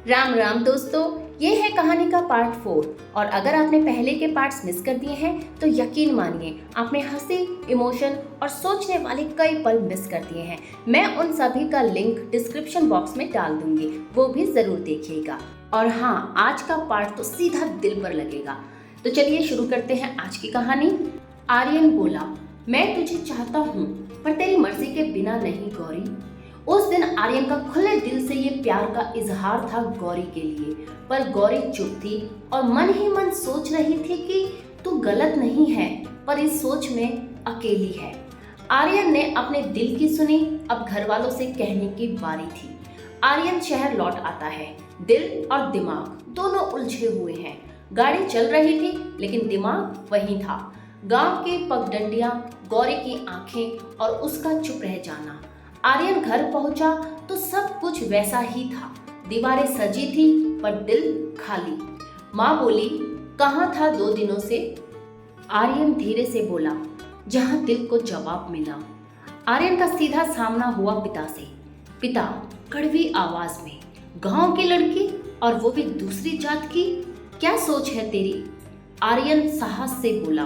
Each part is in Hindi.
राम राम दोस्तों, ये है कहानी का पार्ट 4। और अगर आपने पहले के पार्ट्स मिस कर दिए हैं तो यकीन मानिए आपने हंसी, इमोशन और सोचने वाले कई पल मिस कर दिए हैं। मैं उन सभी का लिंक डिस्क्रिप्शन बॉक्स में डाल दूंगी, वो भी जरूर देखिएगा। और हाँ, आज का पार्ट तो सीधा दिल पर लगेगा। तो चलिए शुरू करते हैं आज की कहानी। आर्यन बोला, मैं तुझे चाहता हूँ पर तेरी मर्जी के बिना नहीं गौरी। उस दिन आर्यन का खुले दिल से ये प्यार का इजहार था गौरी के लिए, पर गौरी चुप थी और मन ही मन सोच रही थी कि तू गलत नहीं है, पर इस सोच में अकेली है। आर्यन ने अपने दिल की सुनी, अब घर वालों से कहने की बारी थी। आर्यन शहर लौट आता है। दिल और दिमाग दोनों उलझे हुए हैं। गाड़ी चल रही थी लेकिन दिमाग वहीं था। गांव की पगडंडियां, गौरी की आंखें और उसका चुप रह जाना। आर्यन घर पहुंचा तो सब कुछ वैसा ही था। दीवारें सजी थी पर दिल खाली। माँ बोली, कहाँ था 2 दिनों से? आर्यन धीरे से बोला, जहाँ दिल को जवाब मिला। आर्यन का सीधा सामना हुआ पिता से। पिता कड़वी आवाज में, गांव की लड़की और वो भी दूसरी जात की, क्या सोच है तेरी? आर्यन साहस से बोला,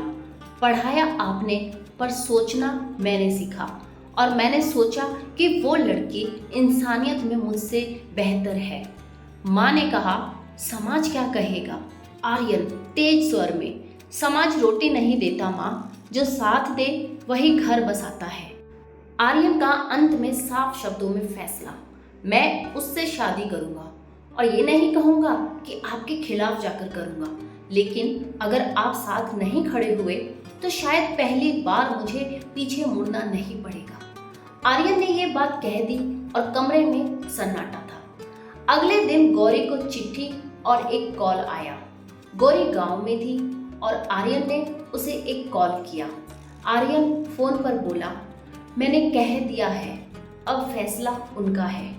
पढ़ाया आपने पर सोचना मैंने सीखा, और मैंने सोचा कि वो लड़की इंसानियत में मुझसे बेहतर है। माँ ने कहा, समाज क्या कहेगा? आर्यन तेज स्वर में, समाज रोटी नहीं देता माँ, जो साथ दे वही घर बसाता है। आर्यन का अंत में साफ शब्दों में फैसला, मैं उससे शादी करूँगा और ये नहीं कहूँगा कि आपके खिलाफ जाकर करूँगा, लेकिन अगर आप साथ नहीं खड़े हुए तो शायद पहली बार मुझे पीछे मुड़ना नहीं पड़ेगा। आर्यन ने ये बात कह दी और कमरे में सन्नाटा था। अगले दिन गौरी को चिट्ठी और एक कॉल आया। गौरी गांव में थी और आर्यन ने उसे एक कॉल किया। आर्यन फोन पर बोला, मैंने कह दिया है, अब फैसला उनका है,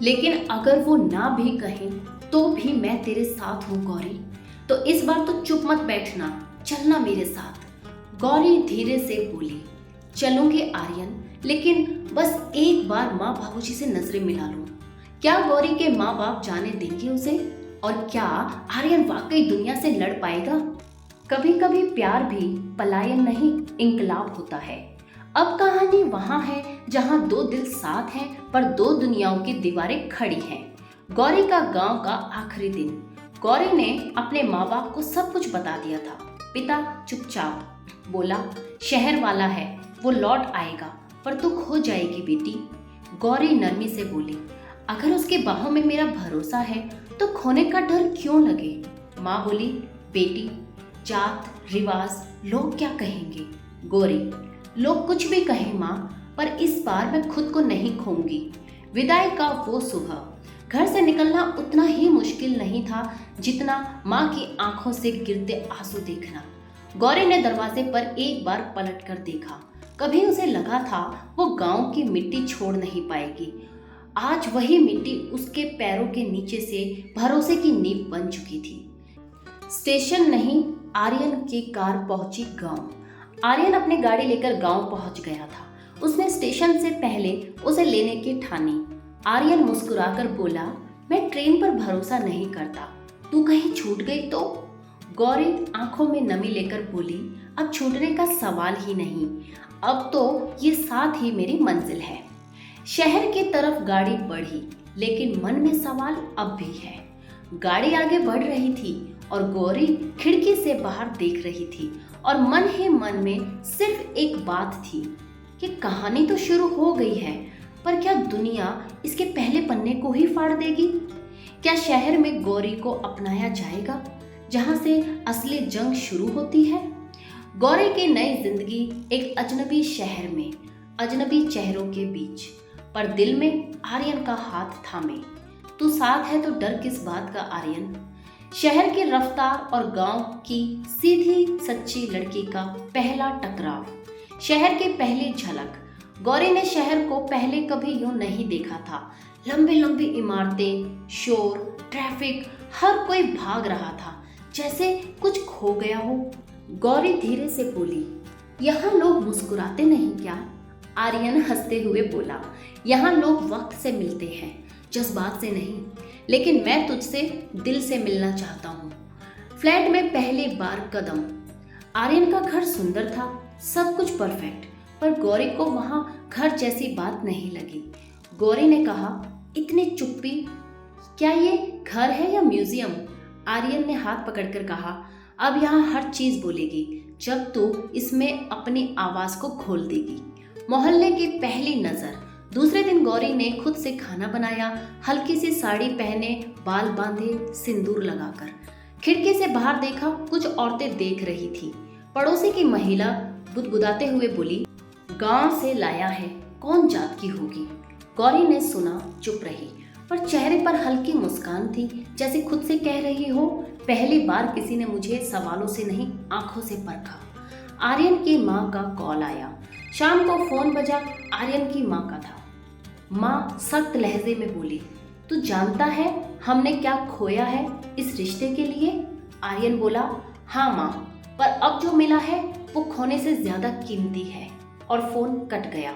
लेकिन अगर वो ना भी कहें तो भी मैं तेरे साथ हूँ गौरी, तो इस बार तो चुप मत बैठना, चलना मेरे साथ। गौरी धीरे से बोली, चलूंगी आर्यन, लेकिन बस एक बार माँ बाबूजी से नजरें मिला लूं। क्या गौरी के माँ बाप जाने देंगे उसे? और क्या आर्यन वाकई दुनिया से लड़ पाएगा? कभी कभी प्यार भी पलायन नहीं, इंकलाब होता है। अब कहानी वहाँ है जहाँ 2 दिल साथ हैं पर 2 दुनियाओं की दीवारें खड़ी हैं। गौरी का गांव का आखिरी दिन। गौरी ने अपने माँ बाप को सब कुछ बता दिया था। पिता चुपचाप बोला, शहर वाला है, वो लौट आएगा, पर तू खो जाएगी बेटी। गौरी नरमी से बोली, अगर उसके बाहों में मेरा भरोसा है तो खोने का डर क्यों लगे? माँ बोली, बेटी, जात रिवाज लोग क्या कहेंगे? गौरी, लोग कुछ भी कहें माँ, पर इस बार मैं खुद को नहीं खोऊंगी। विदाई का वो सुबह। घर से निकलना उतना ही मुश्किल नहीं था जितना माँ की आंखों से गिरते आंसू देखना। गौरी ने दरवाजे पर एक बार पलट कर देखा। कभी उसे लगा था वो गांव की मिट्टी छोड़ नहीं पाएगी। आज वही मिट्टी उसके पैरों के नीचे से भरोसे की नींव बन चुकी थी। स्टेशन नहीं, आर्यन की कार पहुंची गांव। आर्यन अपनी गाड़ी लेकर गांव पहुंच गया था। उसने स्टेशन से पहले उसे लेने की ठानी। आर्यन मुस्कुराकर बोला, मैं ट्रेन पर भरोसा नहीं करता, तू कहीं छूट गई तो? गौरी आंखों में नमी लेकर बोली, अब छूटने का सवाल ही नहीं, अब तो ये साथ ही मेरी मंजिल है। शहर की तरफ गाड़ी बढ़ी, लेकिन मन में सवाल अब भी है। गाड़ी आगे बढ़ रही थी और गौरी खिड़की से बाहर देख रही थी और मन ही मन में सिर्फ एक बात थी कि कहानी तो शुरू हो गई है, पर क्या दुनिया इसके पहले पन्ने को ही फाड़ देगी? क्या शहर में गौरी को अपनाया जाएगा, जहां से असली जंग शुरू होती है? गौरी की नई जिंदगी एक अजनबी शहर में, अजनबी चेहरों के बीच, पर दिल में आर्यन का हाथ थामे। तू साथ है तो डर किस बात का आर्यन? शहर की रफ्तार और गांव की सीधी सच्ची लड़की का पहला टकराव, शहर की पहली झलक। गौरी ने शहर को पहले कभी यूं नहीं देखा था। लंबी लंबी इमारतें, शोर, ट्रैफिक, हर कोई भाग रहा था, जैसे कुछ खो गया हो। गौरी धीरे से बोली, यहाँ लोग मुस्कुराते नहीं क्या? आर्यन हंसते हुए बोला, यहाँ लोग वक्त से मिलते हैं, जज्बात से नहीं। लेकिन मैं तुझसे दिल से मिलना चाहता हूँ। फ्लैट में पहली बार कदम। आर्यन का घर सुंदर था, सब कुछ परफेक्ट, पर गौरी को वहाँ घर जैसी बात नहीं लगी। गौरी ने कहा, इतनी चुप्पी, क्या ये घर है या म्यूजियम? आर्यन ने हाथ पकड़कर कहा, अब यहाँ हर चीज बोलेगी जब तू इसमें अपनी आवाज को खोल देगी। मोहल्ले की पहली नजर। दूसरे दिन गौरी ने खुद से खाना बनाया, हल्की सी साड़ी पहने, बाल बांधे, सिंदूर लगाकर। खिड़की से बाहर देखा, कुछ औरतें देख रही थी। पड़ोसी की महिला बुदबुदाते हुए बोली, गांव से लाया है, कौन जात की होगी? गौरी ने सुना, चुप रही, पर चेहरे पर हल्की मुस्कान थी, जैसे खुद से कह रही हो, पहली बार किसी ने मुझे सवालों से नहीं, आंखों से परखा। आर्यन की माँ का कॉल आया। शाम को फोन बजा, आर्यन की माँ का था। माँ सख्त लहजे में बोली, तू जानता है हमने क्या खोया है इस रिश्ते के लिए? आर्यन बोला, हाँ माँ, पर अब जो मिला है वो खोने से ज्यादा कीमती है। और फोन कट गया।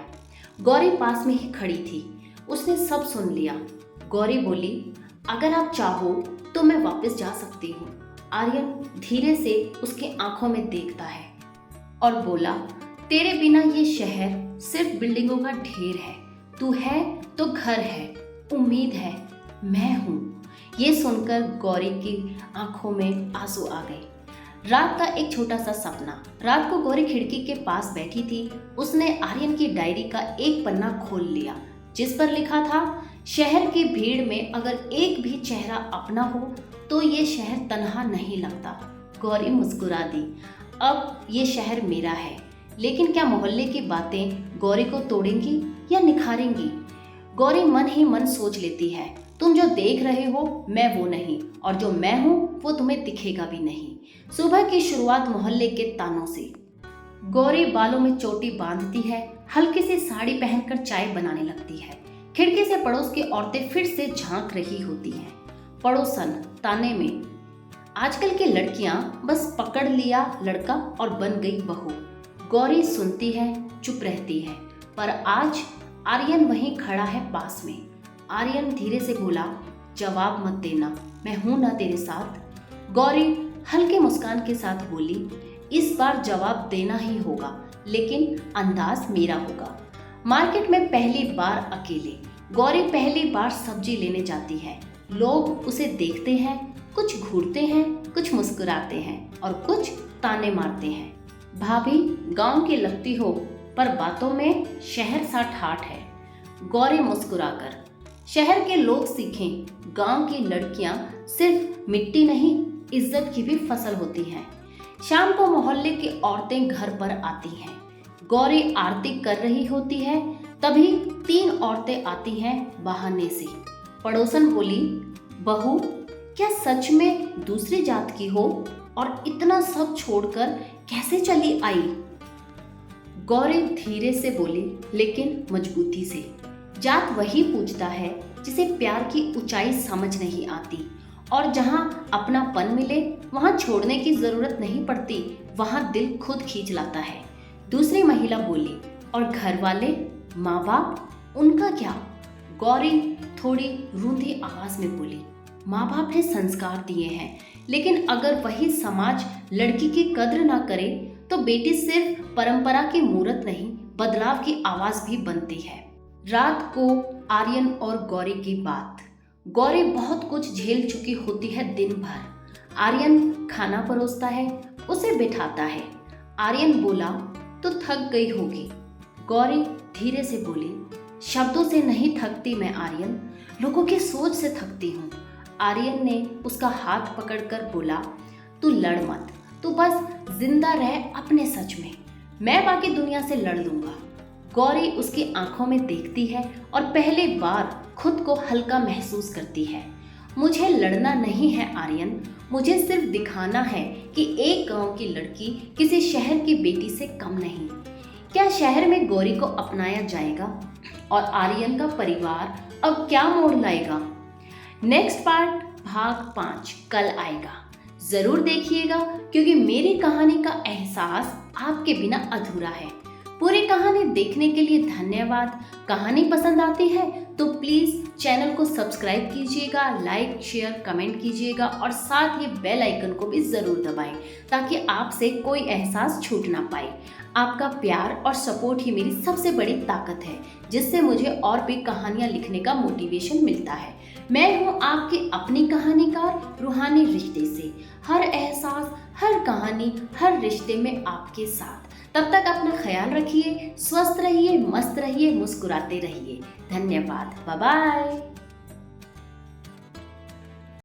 गौरी पास में ही खड़ी थी, उसने सब सुन लिया। गौरी बोली, अगर आप चाहो तो मैं वापस जा सकती हूँ। आर्यन धीरे से उसकी आंखों में देखता है और बोला, तेरे बिना ये शहर सिर्फ बिल्डिंगों का ढेर है। तू है तो घर है, उम्मीद है, मैं हूँ। ये सुनकर गौरी की आंखों में आंसू आ गए। रात का एक छोटा सा सपना। रात को गौरी खिड़की के पास बैठी थी। उसने आर्यन की डायरी का एक पन्ना खोल लिया, जिस पर लिखा था, शहर की भीड़ में अगर एक भी चेहरा अपना हो तो ये शहर तन्हा नहीं लगता। गौरी मुस्कुरा दी, अब ये शहर मेरा है। लेकिन क्या मोहल्ले की बातें गौरी को तोड़ेंगी या निखारेंगी? गौरी मन ही मन सोच लेती है, तुम जो देख रहे हो मैं वो नहीं, और जो मैं हूँ वो तुम्हें दिखेगा भी नहीं। सुबह की शुरुआत मोहल्ले के तानों से। गौरी बालों में चोटी बांधती है, हल्की सी साड़ी पहनकर चाय बनाने लगती है। खिड़की से पड़ोस की औरतें फिर से झांक रही होती हैं। पड़ोसन ताने में, आजकल की लड़कियां बस पकड़ लिया लड़का और बन गई बहू। गौरी सुनती है, चुप रहती है, पर आज आर्यन वहीं खड़ा है पास में। आर्यन धीरे से बोला, जवाब मत देना, मैं हूं ना तेरे साथ। गौरी हल्के मुस्कान के साथ बोली, इस बार जवाब देना ही होगा, लेकिन अंदाज मेरा होगा। मार्केट में पहली बार अकेले। गौरी पहली बार सब्जी लेने जाती है। लोग उसे देखते हैं, कुछ घूरते हैं, कुछ मुस्कुराते हैं और कुछ ताने मारते हैं। भाभी गांव की लगती हो, पर बातों में शहर सा ठाठ है। गौरी मुस्कुराकर, शहर के लोग सीखें, गांव की लड़कियां सिर्फ मिट्टी नहीं, इज्जत की भी फसल होती हैं। शाम को मोहल्ले की औरतें घर पर आती हैं। गौरी आरती कर रही होती है, तभी 3 औरतें आती हैं बहाने से। पड़ोसन बोली, बहू क्या सच में दूसरी जात की हो और इतना सब छोड़कर कैसे चली आई? गौरी धीरे से बोली, लेकिन मजबूती से। जात वही पूछता है जिसे प्यार की ऊंचाई समझ नहीं आती, और जहां अपनापन मिले वहां छोड़ने की जरूरत नहीं पड़ती, वहां दिल खुद खींच लाता है। दूसरी महिला बोली, और घर वाले, माँ बाप, उनका क्या? गौरी थोड़ी रूंधी आवाज में बोली, माँ बाप ने संस्कार दिए हैं, लेकिन अगर वही समाज लड़की की कद्र ना करे तो बेटी सिर्फ परंपरा की मूरत नहीं, बदलाव की आवाज भी बनती है। रात को आर्यन और गौरी की बात। गौरी बहुत कुछ झेल चुकी होती है दिन भर। आर्यन खाना परोसता है, उसे बिठाता है। आर्यन बोला, तो थक गई होगी। गौरी धीरे से बोली, शब्दों से नहीं थकती मैं आर्यन, लोगों की सोच से थकती हूँ। आर्यन ने उसका हाथ पकड़कर बोला, तू लड़ मत, तू बस जिंदा रह अपने सच में, मैं बाकी दुनिया से लड़ लूंगा। गौरी उसकी आंखों में देखती है और पहली बार खुद को हल्का महसूस करती है। मुझे लड़ना नहीं है आर्यन, मुझे सिर्फ दिखाना है कि एक गांव की लड़की किसी शहर की बेटी से कम नहीं। क्या शहर में गौरी को अपनाया जाएगा और आर्यन का परिवार अब क्या मोड़ लाएगा? नेक्स्ट पार्ट भाग 5 कल आएगा। जरूर देखिएगा, क्योंकि मेरी कहानी का एहसास आपके बिना अधूरा है। पूरी कहानी देखने के लिए धन्यवाद। कहानी पसंद आती है तो प्लीज़ चैनल को सब्सक्राइब कीजिएगा, लाइक शेयर कमेंट कीजिएगा और साथ ही बेल आइकन को भी ज़रूर दबाएं ताकि आपसे कोई एहसास छूट ना पाए। आपका प्यार और सपोर्ट ही मेरी सबसे बड़ी ताकत है, जिससे मुझे और भी कहानियाँ लिखने का मोटिवेशन मिलता है। मैं हूँ आपकी अपनी कहानीकार रूहानी रिश्ते से। हर एहसास, हर कहानी, हर रिश्ते में आपके साथ। तब तक अपना ख्याल रखिए, स्वस्थ रहिए, मस्त रहिए, मुस्कुराते रहिए। धन्यवाद। Bye bye.